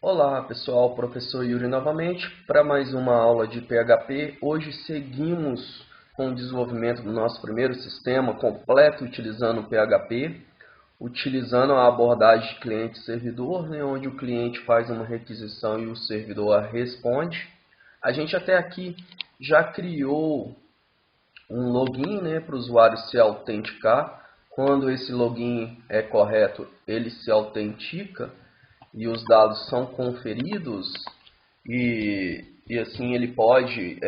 Olá pessoal, professor Yuri novamente para mais uma aula de PHP. Hoje seguimos com o desenvolvimento do nosso primeiro sistema completo utilizando o PHP, utilizando a abordagem cliente-servidor, né, onde o cliente faz uma requisição e o servidor responde. A gente até aqui já criou um login, né, para o usuário se autenticar. Quando esse login é correto, ele se autentica e os dados são conferidos e assim ele pode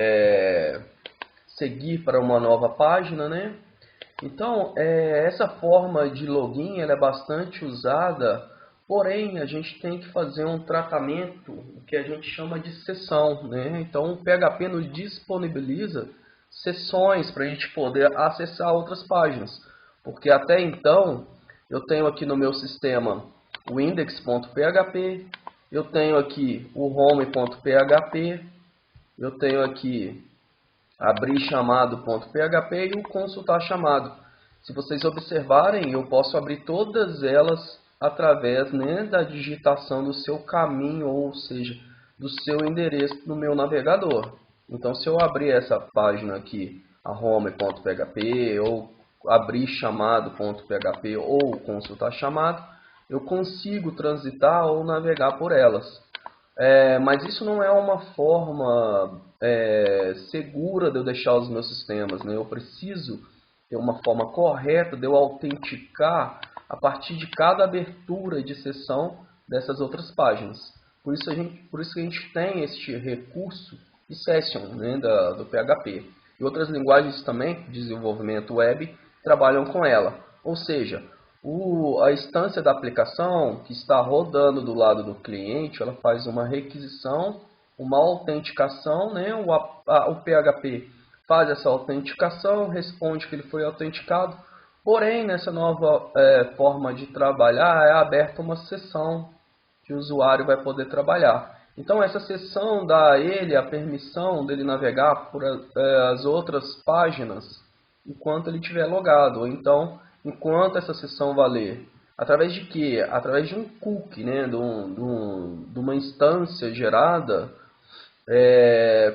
seguir para uma nova página, né? Então, essa forma de login ela é bastante usada, porém a gente tem que fazer um tratamento que a gente chama de sessão, né? Então, o PHP nos disponibiliza sessões para a gente poder acessar outras páginas, porque até então eu tenho aqui no meu sistema o index.php, eu tenho aqui o home.php, eu tenho aqui abrir chamado.php e o consultar chamado. Se vocês observarem, eu posso abrir todas elas através, né, da digitação do seu caminho, ou seja, do seu endereço no meu navegador. Então, se eu abrir essa página aqui, a home.php, ou abrir chamado.php, ou consultar chamado, eu consigo transitar ou navegar por elas. Mas isso não é uma forma segura de eu deixar os meus sistemas, né? Eu preciso ter uma forma correta de eu autenticar a partir de cada abertura de sessão dessas outras páginas. Por isso que a gente tem este recurso de session, né, do PHP. E outras linguagens também, de desenvolvimento web, trabalham com ela. Ou seja, a instância da aplicação que está rodando do lado do cliente, ela faz uma requisição, uma autenticação, né? O PHP faz essa autenticação, responde que ele foi autenticado, porém, nessa nova forma de trabalhar, é aberta uma sessão que o usuário vai poder trabalhar. Então, essa sessão dá a ele a permissão dele navegar por as outras páginas enquanto ele estiver logado, ou então, enquanto essa sessão valer. Através de quê? Através de um cookie, né? de uma instância gerada,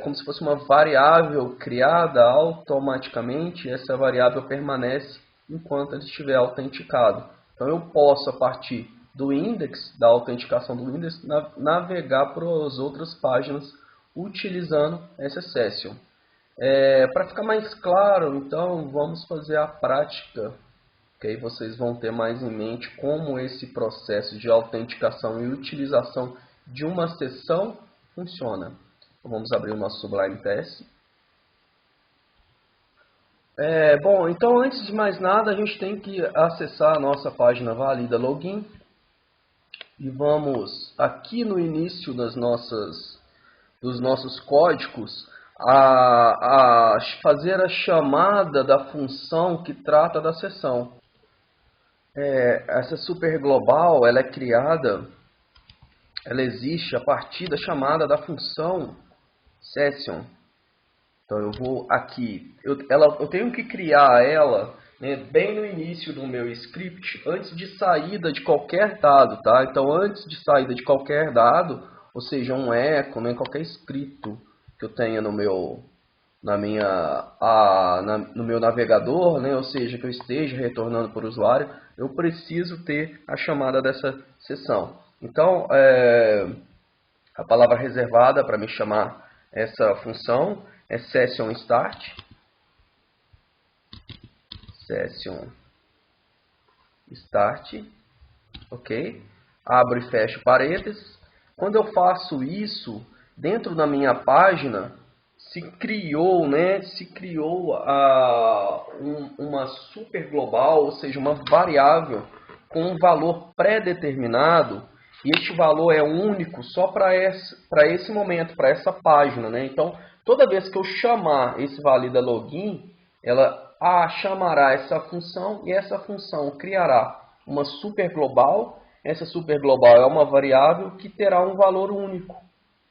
como se fosse uma variável criada automaticamente, e essa variável permanece enquanto ele estiver autenticado. Então eu posso, a partir do index, da autenticação do index, navegar para as outras páginas utilizando essa session. Para ficar mais claro, então, vamos fazer a prática, que aí vocês vão ter mais em mente como esse processo de autenticação e utilização de uma sessão funciona. Então, vamos abrir o nosso Sublime Text. Bom, então antes de mais nada, a gente tem que acessar a nossa página valida login. E vamos aqui no início dos nossos códigos a fazer a chamada da função que trata da sessão. Essa super global, ela é criada, ela existe a partir da chamada da função session. Então eu vou aqui, eu tenho que criar ela, né, bem no início do meu script, antes de saída de qualquer dado, tá? Então antes de saída de qualquer dado, ou seja, um echo, né, qualquer escrito que eu tenha no meu no meu navegador, né, ou seja, que eu esteja retornando para o usuário, eu preciso ter a chamada dessa sessão. Então, a palavra reservada para me chamar essa função é session start. Session start, ok? Abro e fecho parênteses. Quando eu faço isso, dentro da minha página, se criou, né, uma super global, ou seja, uma variável com um valor pré-determinado, e este valor é único só para esse momento, para essa página, né? Então, toda vez que eu chamar esse valida login, ela chamará essa função e essa função criará uma super global. Essa super global é uma variável que terá um valor único.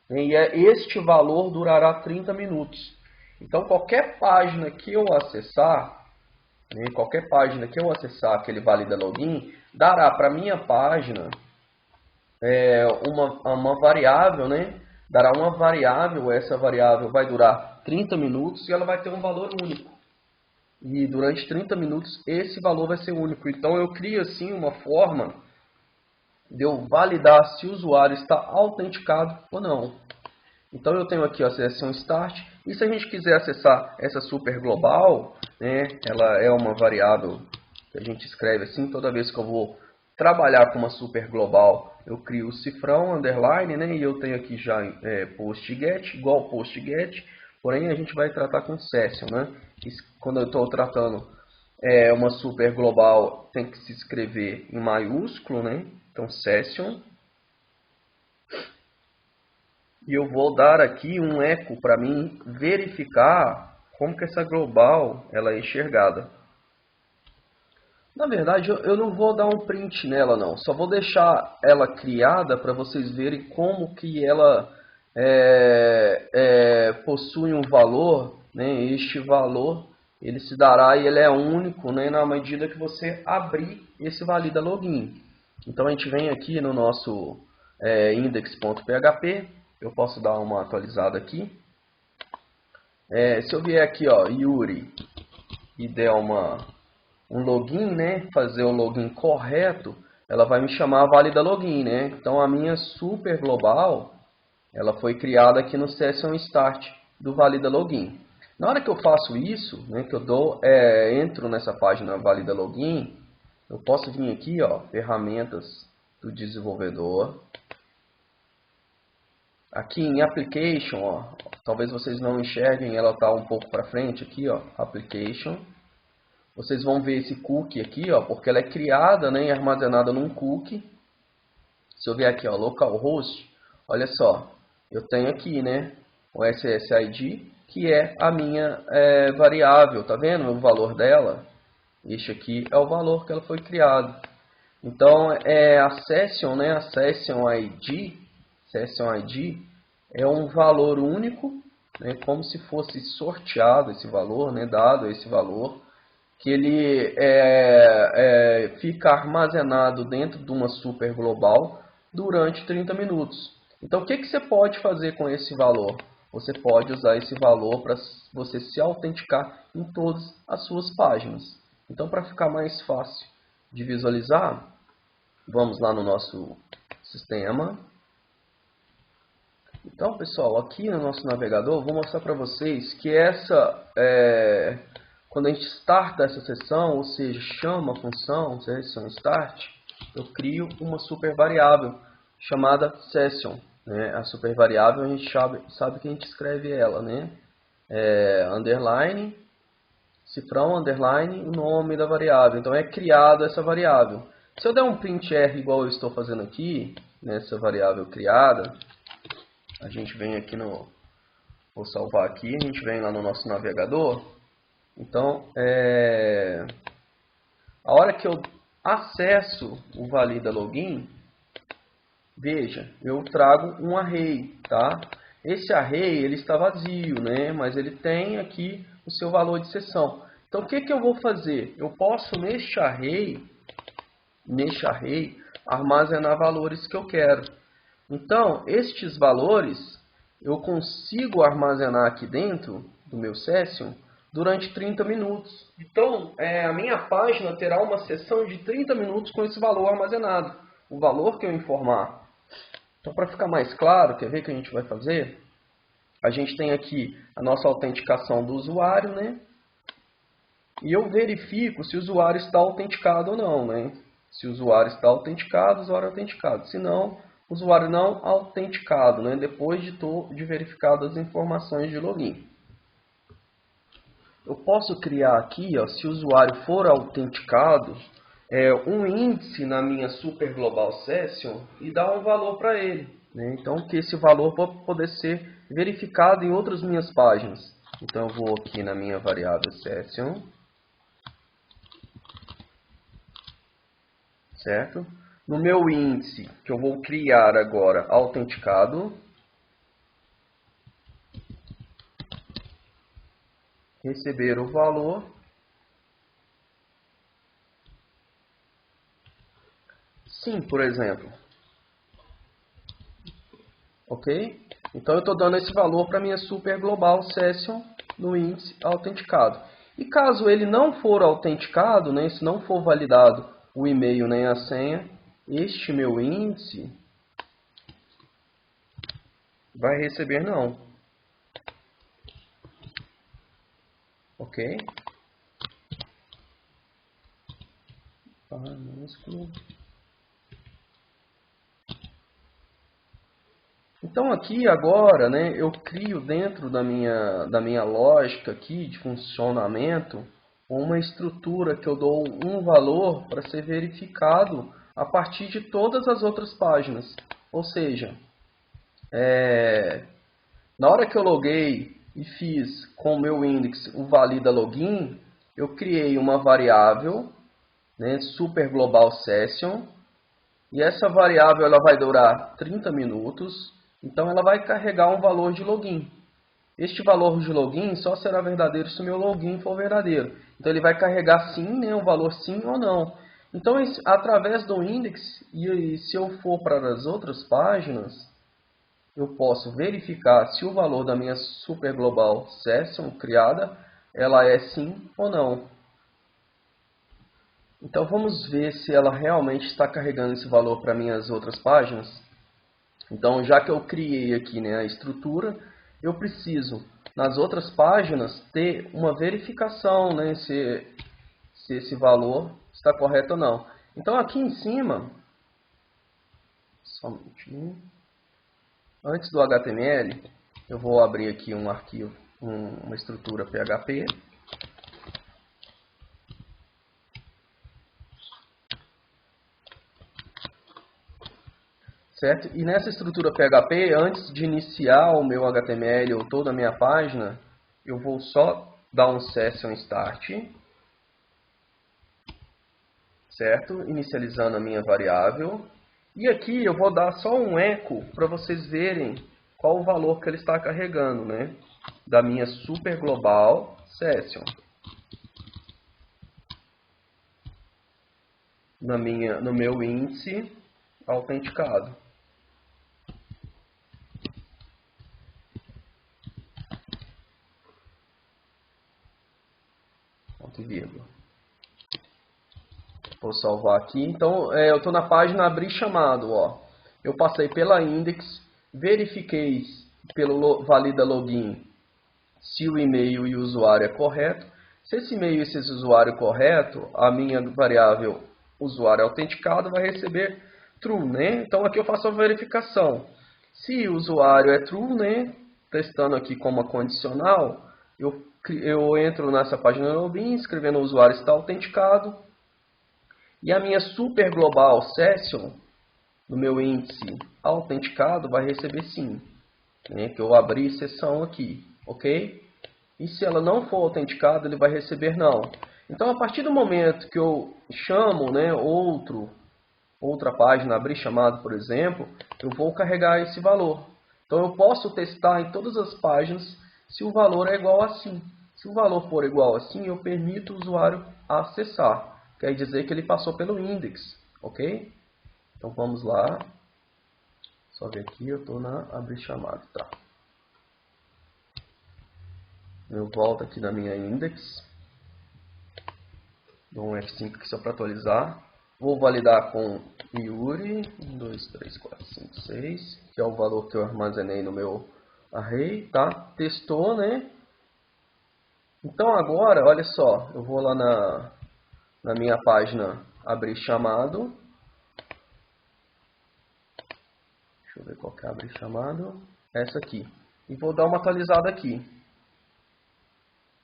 E este valor durará 30 minutos. Então, qualquer página que eu acessar, aquele valida login, dará para a minha página uma variável, né? Dará uma variável, essa variável vai durar 30 minutos e ela vai ter um valor único. E durante 30 minutos esse valor vai ser único. Então eu crio assim uma forma de eu validar se o usuário está autenticado ou não. Então eu tenho aqui a sessão Start. E se a gente quiser acessar essa super global, né, ela é uma variável que a gente escreve assim, toda vez que eu vou trabalhar com uma super global, eu crio o cifrão, underline, né, e eu tenho aqui já PostGet, igual PostGet, porém a gente vai tratar com session, né? Quando eu estou tratando uma super global, tem que se escrever em maiúsculo, né? Então session. E eu vou dar aqui um eco para mim verificar como que essa global ela é enxergada. Na verdade, eu não vou dar um print nela não, só vou deixar ela criada para vocês verem como que ela possui um valor, né? Este valor ele se dará e ele é único, né? Na medida que você abrir esse valida login. Então a gente vem aqui no nosso index.php, eu posso dar uma atualizada aqui. Se eu vier aqui, ó, Yuri, e der um login, né, fazer o login correto, ela vai me chamar válida login, né? Então a minha super global, ela foi criada aqui no session start do valida login. Na hora que eu faço isso, né, que eu entro nessa página valida login, eu posso vir aqui, ó, ferramentas do desenvolvedor. Aqui em application, ó, talvez vocês não enxerguem, ela está um pouco para frente aqui, ó, application. Vocês vão ver esse cookie aqui, ó, porque ela é criada, né, e armazenada num cookie. Se eu vier aqui, ó, localhost, olha só, eu tenho aqui, né, o SSID, que é a minha variável, tá vendo o valor dela? Este aqui é o valor que ela foi criada. Então, a session, né, a session ID é um valor único, né, como se fosse sorteado esse valor, né, dado esse valor, que ele fica armazenado dentro de uma super global durante 30 minutos. Então, o que você pode fazer com esse valor? Você pode usar esse valor para você se autenticar em todas as suas páginas. Então, para ficar mais fácil de visualizar, vamos lá no nosso sistema. Então, pessoal, aqui no nosso navegador, eu vou mostrar para vocês que quando a gente starta essa sessão, ou seja, chama a função session start, eu crio uma super variável chamada session, né? A super variável a gente sabe que a gente escreve ela, né? Underline, cifrão, underline, o nome da variável. Então é criada essa variável. Se eu der um print R igual eu estou fazendo aqui, nessa variável criada, a gente vem aqui vou salvar aqui, a gente vem lá no nosso navegador. Então, a hora que eu acesso o valida login, veja, eu trago um array, tá? Esse array, ele está vazio, né? Mas ele tem aqui o seu valor de sessão. Então, o que eu vou fazer? Eu posso, neste array, armazenar valores que eu quero. Então, estes valores, eu consigo armazenar aqui dentro do meu session durante 30 minutos. Então, a minha página terá uma sessão de 30 minutos com esse valor armazenado, o valor que eu informar. Então, para ficar mais claro, quer ver o que a gente vai fazer? A gente tem aqui a nossa autenticação do usuário, né? E eu verifico se o usuário está autenticado ou não, né? Se o usuário está autenticado, o usuário é autenticado. Se não, usuário não autenticado, né? Depois de verificado as informações de login. Eu posso criar aqui, ó, se o usuário for autenticado, um índice na minha Super Global Session e dar um valor para ele, né? Então, que esse valor pode poder ser verificado em outras minhas páginas. Então, eu vou aqui na minha variável Session, certo? No meu índice, que eu vou criar agora autenticado, receber o valor, sim, por exemplo. ok? Então eu estou dando esse valor para minha super global session no índice autenticado. E caso ele não for autenticado, né, se não for validado o e-mail nem a senha, este meu índice vai receber não. Ok? Minúsculo. Então aqui agora, né, eu crio dentro da minha lógica aqui de funcionamento uma estrutura que eu dou um valor para ser verificado a partir de todas as outras páginas. Ou seja, na hora que eu loguei e fiz com o meu index o valida login, eu criei uma variável, né, super global session, e essa variável ela vai durar 30 minutos, então ela vai carregar um valor de login. Este valor de login só será verdadeiro se o meu login for verdadeiro. Então ele vai carregar sim, né, um valor sim ou não. Então através do index, e se eu for para as outras páginas, eu posso verificar se o valor da minha super global session criada, ela é sim ou não. Então vamos ver se ela realmente está carregando esse valor para minhas outras páginas. Então já que eu criei aqui, né, a estrutura, eu preciso nas outras páginas ter uma verificação, né, se esse valor está correto ou não. Então aqui em cima, só um minutinho, antes do HTML, eu vou abrir aqui um arquivo, uma estrutura PHP. Certo? E nessa estrutura PHP, antes de iniciar o meu HTML ou toda a minha página, eu vou só dar um session start, certo? Inicializando a minha variável. E aqui eu vou dar só um eco para vocês verem qual o valor que ele está carregando, né? Da minha super global session. No meu índice autenticado. Ponto e vírgula. Vou salvar aqui. Então, eu estou na página abrir chamado. Ó. Eu passei pela index, verifiquei pelo valida login se o e-mail e o usuário é correto. Se esse e-mail e esse usuário é correto, a minha variável usuário autenticado vai receber true, né? Então aqui eu faço a verificação. Se o usuário é true, né? Testando aqui como a condicional, eu entro nessa página login, escrevendo o usuário está autenticado. E a minha super global session, no meu índice autenticado, vai receber sim. Né? Que eu abri sessão aqui, ok? E se ela não for autenticada, ele vai receber não. Então, a partir do momento que eu chamo, né, outra página, abrir chamado, por exemplo, eu vou carregar esse valor. Então, eu posso testar em todas as páginas se o valor é igual a sim. Se o valor for igual a sim, eu permito o usuário acessar. Quer dizer que ele passou pelo index, ok? Então, vamos lá. Só ver aqui, eu estou na abrir chamado, tá? Eu volto aqui na minha index. Dou um F5 aqui só para atualizar. Vou validar com Yuri. 1, 2, 3, 4, 5, 6. Que é o valor que eu armazenei no meu array. Tá? Testou, né? Então agora, olha só. Eu vou lá na minha página abrir chamado. Deixa eu ver qual que é abrir chamado. Essa aqui. E vou dar uma atualizada aqui.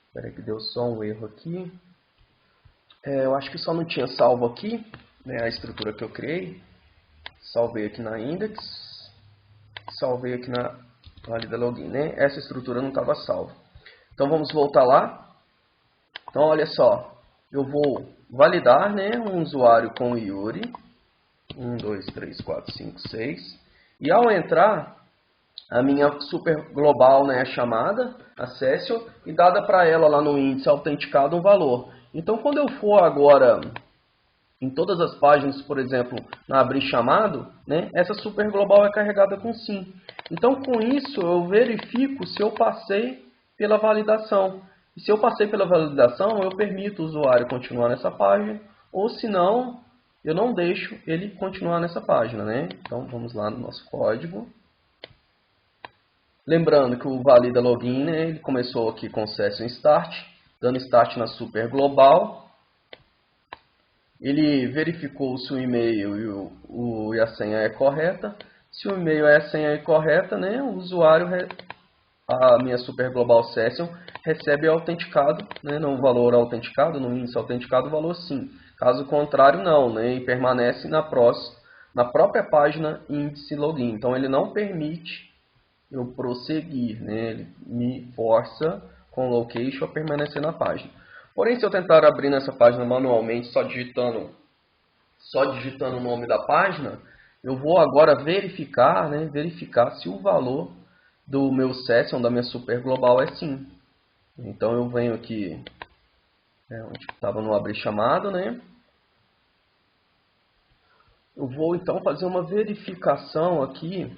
Espera aí que deu só um erro aqui. Eu acho que só não tinha salvo aqui, né, a estrutura que eu criei. Salvei aqui na index. Salvei aqui na valida login, né? Essa estrutura não estava salva. Então vamos voltar lá. Então olha só. Eu vou validar, né, um usuário com o Yuri. 1, 2, 3, 4, 5, 6. E ao entrar, a minha super global, né, é chamada, a session, e dada para ela lá no índice autenticado um valor. Então, quando eu for agora em todas as páginas, por exemplo, na abrir chamado, né, essa super global é carregada com sim. Então, com isso, eu verifico se eu passei pela validação. E se eu passei pela validação, eu permito o usuário continuar nessa página, ou se não, eu não deixo ele continuar nessa página, né? Então, vamos lá no nosso código. Lembrando que o valida login, né, ele começou aqui com o session start, dando start na super global. Ele verificou se o e-mail e a senha é correta. Se o e-mail e a senha é correta, né, o usuário, a minha super global session, recebe autenticado, né, no valor autenticado, no índice autenticado, o valor sim. Caso contrário, não, né, e permanece na própria página índice login. Então, ele não permite eu prosseguir, né? Ele me força com o location a permanecer na página. Porém, se eu tentar abrir nessa página manualmente, só digitando o nome da página, eu vou agora verificar, né? Verificar se o valor do meu session, da minha super global é sim. Então eu venho aqui, onde estava no abrir chamado, né? Eu vou então fazer uma verificação aqui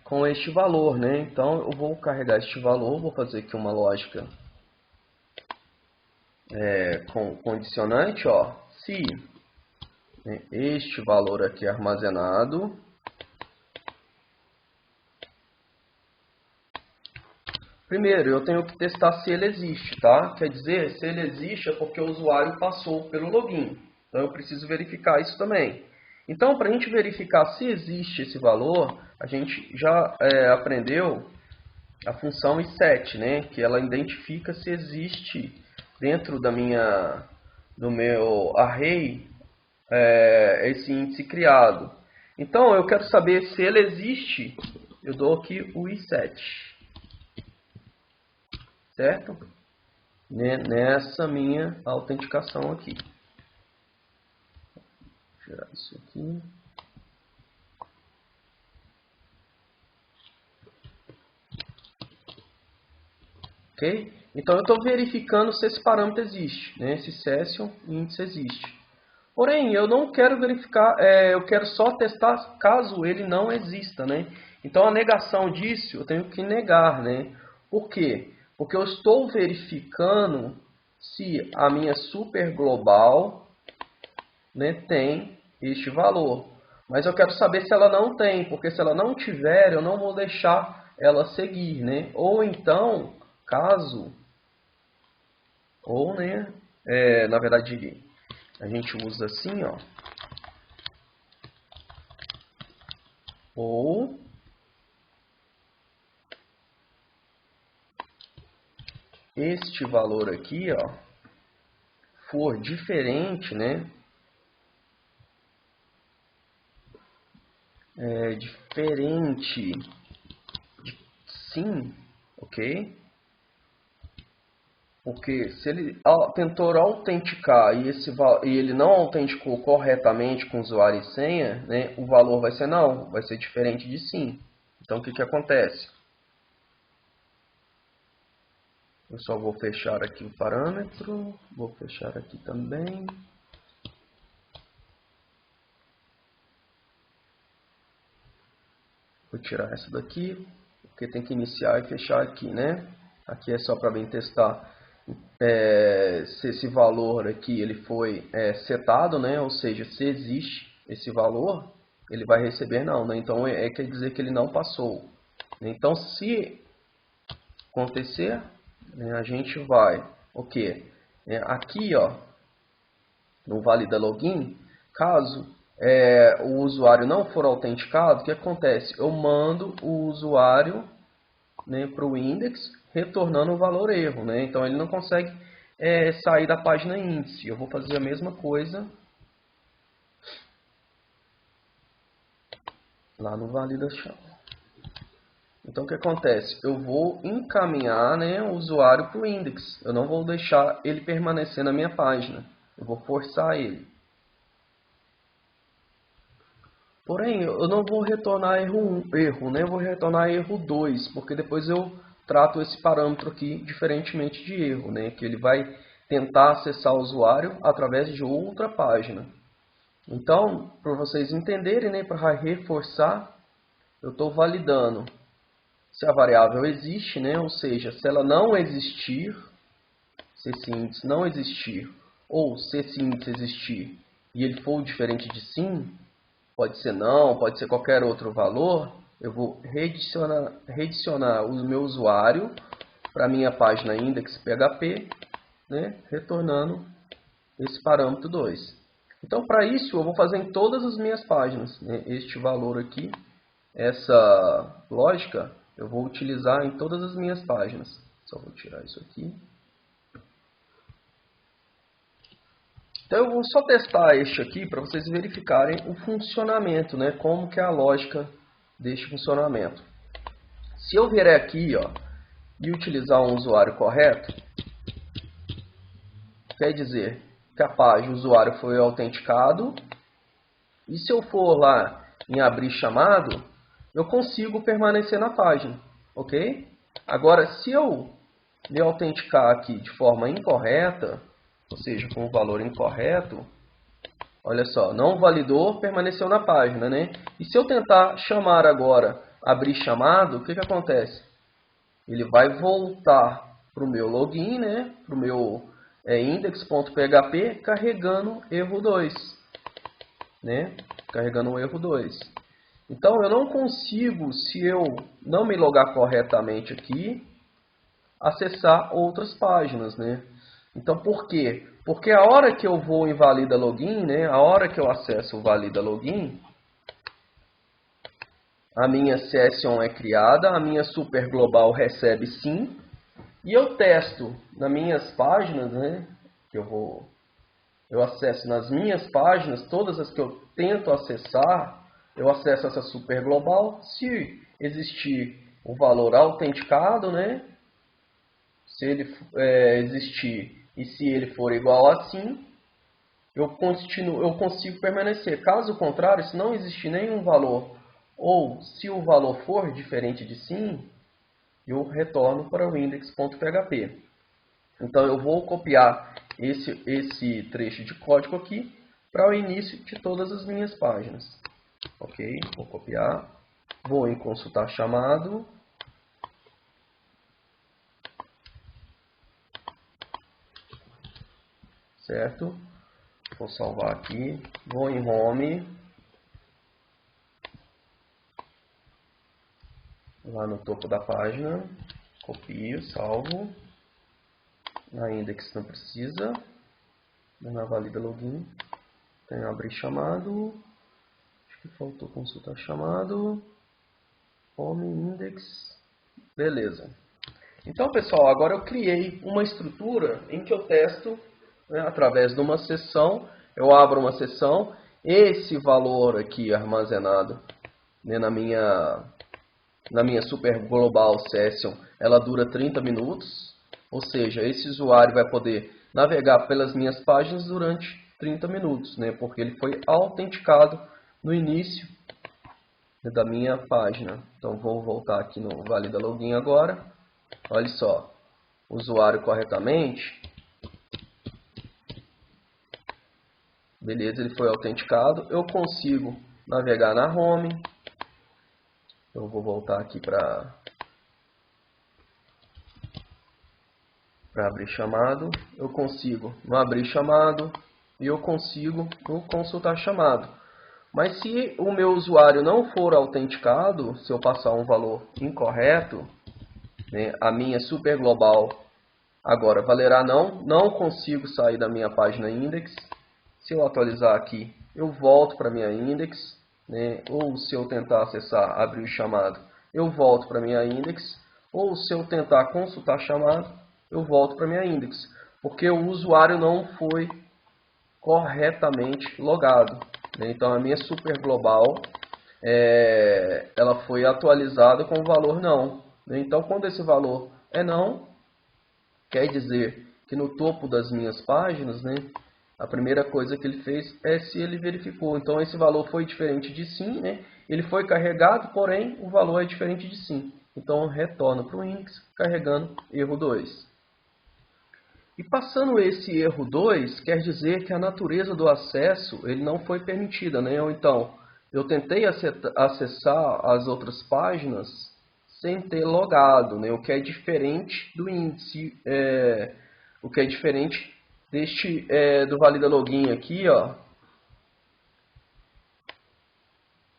com este valor, né? Então eu vou carregar este valor, vou fazer aqui uma lógica com condicionante, ó, se este valor aqui é armazenado, primeiro eu tenho que testar se ele existe, tá? Quer dizer, se ele existe é porque o usuário passou pelo login, então eu preciso verificar isso também. Então, para a gente verificar se existe esse valor, a gente já aprendeu a função isEt, né? Que ela identifica se existe dentro do meu array esse índice criado. Então, eu quero saber se ele existe, eu dou aqui o isEt, certo? Nessa minha autenticação aqui. Vou tirar isso aqui. Ok? Então, eu estou verificando se esse parâmetro existe, né? Esse session índice existe. Porém, eu não quero verificar, eu quero só testar caso ele não exista, né? Então, a negação disso, eu tenho que negar, né? Por quê? Porque eu estou verificando se a minha super global, né, tem este valor. Mas eu quero saber se ela não tem, porque se ela não tiver, eu não vou deixar ela seguir, né? Ou então, né, na verdade, a gente usa assim, ó, ou este valor aqui, ó, for diferente, né, diferente de sim, ok? Porque se ele tentou autenticar e ele não autenticou corretamente com usuário e senha, né, o valor vai ser não, vai ser diferente de sim. Então, o que que acontece? Eu só vou fechar aqui o parâmetro, vou fechar aqui também. Vou tirar essa daqui, porque tem que iniciar e fechar aqui, né? Aqui é só para bem testar se esse valor aqui ele foi setado, né? Ou seja, se existe esse valor, ele vai receber não, né? Então quer dizer que ele não passou. Então, se acontecer, né, a gente vai, o quê? Aqui, ó, no valida login, caso o usuário não for autenticado, o que acontece? Eu mando o usuário, né, para o index, retornando o valor erro, né? Então ele não consegue sair da página índice. Eu vou fazer a mesma coisa lá no validação. Então o que acontece? Eu vou encaminhar, né, o usuário para o index. Eu não vou deixar ele permanecer na minha página. Eu vou forçar ele. Porém, eu não vou retornar erro, né? Eu vou retornar erro 2, porque depois eu trato esse parâmetro aqui diferentemente de erro, né? Que ele vai tentar acessar o usuário através de outra página. Então, para vocês entenderem, né, para reforçar, eu estou validando se a variável existe, né? Ou seja, se ela não existir, se esse índice não existir, ou se esse índice existir e ele for diferente de sim, pode ser não, pode ser qualquer outro valor, eu vou redicionar o meu usuário para a minha página index.php, né? Retornando esse parâmetro 2. Então, para isso, eu vou fazer em todas as minhas páginas, né? Este valor aqui, essa lógica, eu vou utilizar em todas as minhas páginas. Só vou tirar isso aqui. Então, eu vou só testar este aqui para vocês verificarem o funcionamento, né? Como que é a lógica deste funcionamento. Se eu vier aqui, ó, e utilizar um usuário correto, quer dizer que a página, o usuário foi autenticado. E se eu for lá em abrir chamado, eu consigo permanecer na página, ok? Agora, se eu me autenticar aqui de forma incorreta, ou seja, com o valor incorreto, olha só, não validou, permaneceu na página, né? E se eu tentar chamar agora, abrir chamado, o que que acontece? Ele vai voltar para o meu login, né? Para o meu index.php, carregando erro 2, né? Carregando o erro 2. Então, eu não consigo, se eu não me logar corretamente aqui, acessar outras páginas, né? Então, por quê? Porque a hora que eu vou em valida login, né? A hora que eu acesso o valida login, a minha session é criada, a minha super global recebe sim, e eu testo nas minhas páginas, né? Que eu acesso nas minhas páginas, todas as que eu tento acessar, eu acesso essa super global. Se existir o valor autenticado, né? Se ele existir e se ele for igual a sim, eu consigo permanecer. Caso contrário, se não existir nenhum valor, ou se o valor for diferente de sim, eu retorno para o index.php. Então, eu vou copiar esse trecho de código aqui para o início de todas as minhas páginas. Ok? Vou copiar. Vou em consultar chamado. Certo? Vou salvar aqui. Vou em home. Lá no topo da página. Copio, salvo. Na index não precisa. Na valida login. Tem abrir chamado. Acho que faltou consultar chamado. Home index. Beleza. Então, pessoal, agora eu criei uma estrutura em que eu testo, né, através de uma sessão. Eu abro uma sessão. Esse valor aqui armazenado, né, na minha super global session, ela dura 30 minutos. Ou seja, esse usuário vai poder navegar pelas minhas páginas durante 30 minutos, né, porque ele foi autenticado no início da minha página. Então, vou voltar aqui no valida login agora. Olha só, usuário corretamente. Beleza, ele foi autenticado. Eu consigo navegar na home. Eu vou voltar aqui para abrir chamado. Eu consigo no abrir chamado e eu consigo no consultar chamado. Mas se o meu usuário não for autenticado, se eu passar um valor incorreto, né, a minha super global agora valerá não. Não consigo sair da minha página index. Se eu atualizar aqui, eu volto para a minha index, né? Ou se eu tentar acessar, abrir o chamado, eu volto para a minha index. Ou se eu tentar consultar chamado, eu volto para a minha index. Porque o usuário não foi corretamente logado, né? Então, a minha super global ela foi atualizada com o valor não, né? Então, quando esse valor é não, quer dizer que no topo das minhas páginas, né, a primeira coisa que ele fez é se ele verificou. Então, esse valor foi diferente de sim, né? Ele foi carregado, porém, o valor é diferente de sim. Então, retorna para o index, carregando erro 2. E passando esse erro 2, quer dizer que a natureza do acesso ele não foi permitida, né? Ou então, eu tentei acessar as outras páginas sem ter logado, né? O que é diferente do índice, o que é diferente deste do Valida Login aqui, ó,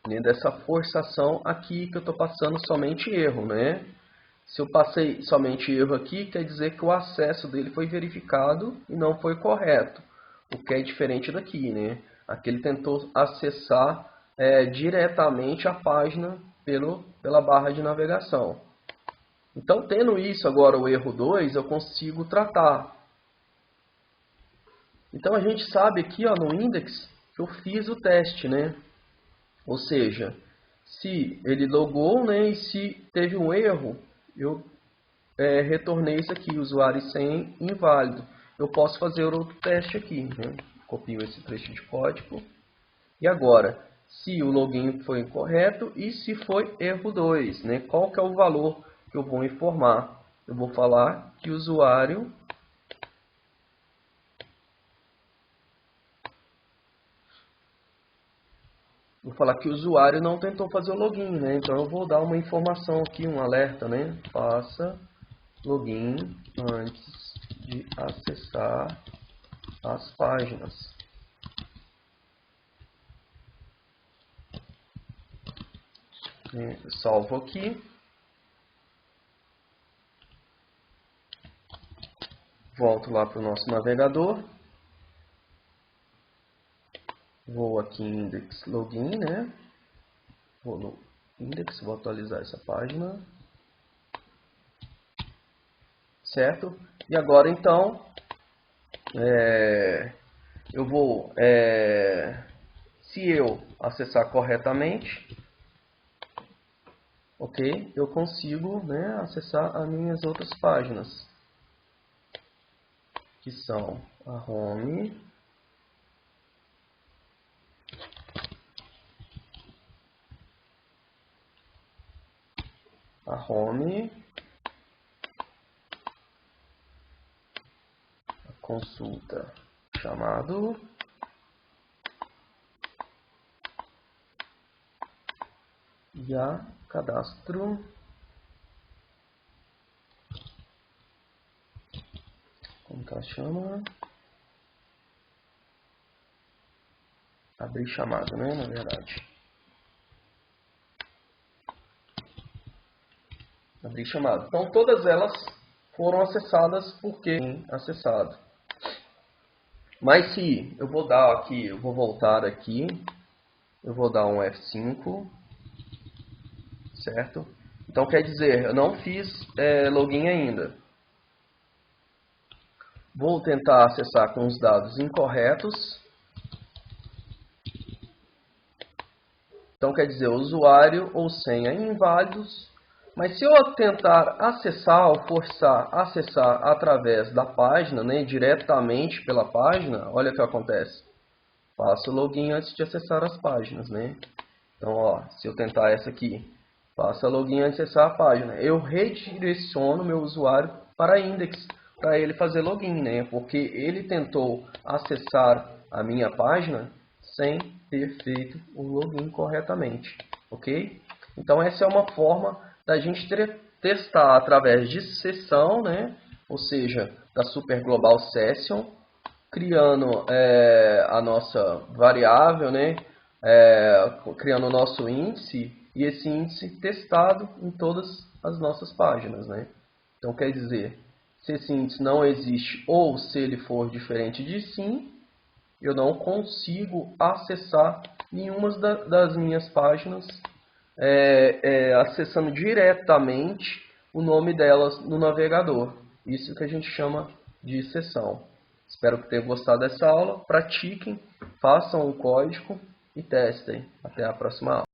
né? Dessa forçação aqui que eu estou passando somente erro, né? Se eu passei somente erro aqui, quer dizer que o acesso dele foi verificado e não foi correto, o que é diferente daqui, né? Aqui ele tentou acessar diretamente a página pela barra de navegação. Então, tendo isso agora, o erro 2, eu consigo tratar. Então, a gente sabe aqui, ó, no index que eu fiz o teste, né? Ou seja, se ele logou, né, e se teve um erro, eu retornei isso aqui, usuário e senha inválido. Eu posso fazer outro teste aqui, né? Copio esse trecho de código. E agora, se o login foi incorreto e se foi erro 2, né? Qual que é o valor que eu vou informar? Eu vou falar que o usuário não tentou fazer o login, né? Então eu vou dar uma informação aqui, um alerta, né? Faça login antes de acessar as páginas. Eu salvo aqui. Volto lá para o nosso navegador. Vou aqui em index login, né? Vou no index, vou atualizar essa página. Certo? E agora então, eu vou, se eu acessar corretamente, ok, eu consigo, né, acessar as minhas outras páginas, que são a home, a consulta chamado, e a cadastro, como que ela chama? Abrir chamado, né, na verdade. Abrir chamado. Então, todas elas foram acessadas por quem acessado. Mas se eu vou dar aqui, eu vou voltar aqui, eu vou dar um F5, certo? Então, quer dizer, eu não fiz login ainda. Vou tentar acessar com os dados incorretos. Então, quer dizer, usuário ou senha inválidos. Mas se eu tentar acessar ou forçar acessar através da página, né, diretamente pela página, olha o que acontece. Faço o login antes de acessar as páginas, né? Então, ó, se eu tentar essa aqui, faça login antes de acessar a página. Eu redireciono meu usuário para index, para ele fazer login, né? Porque ele tentou acessar a minha página sem ter feito o login corretamente, ok? Então, essa é uma forma da gente testar através de sessão, né? Ou seja, da Super Global Session, criando a nossa variável, né? Criando o nosso índice, e esse índice testado em todas as nossas páginas, né? Então, quer dizer, se esse índice não existe ou se ele for diferente de sim, eu não consigo acessar nenhuma das minhas páginas acessando diretamente o nome delas no navegador. Isso que a gente chama de sessão. Espero que tenham gostado dessa aula. Pratiquem, façam o código e testem. Até a próxima aula.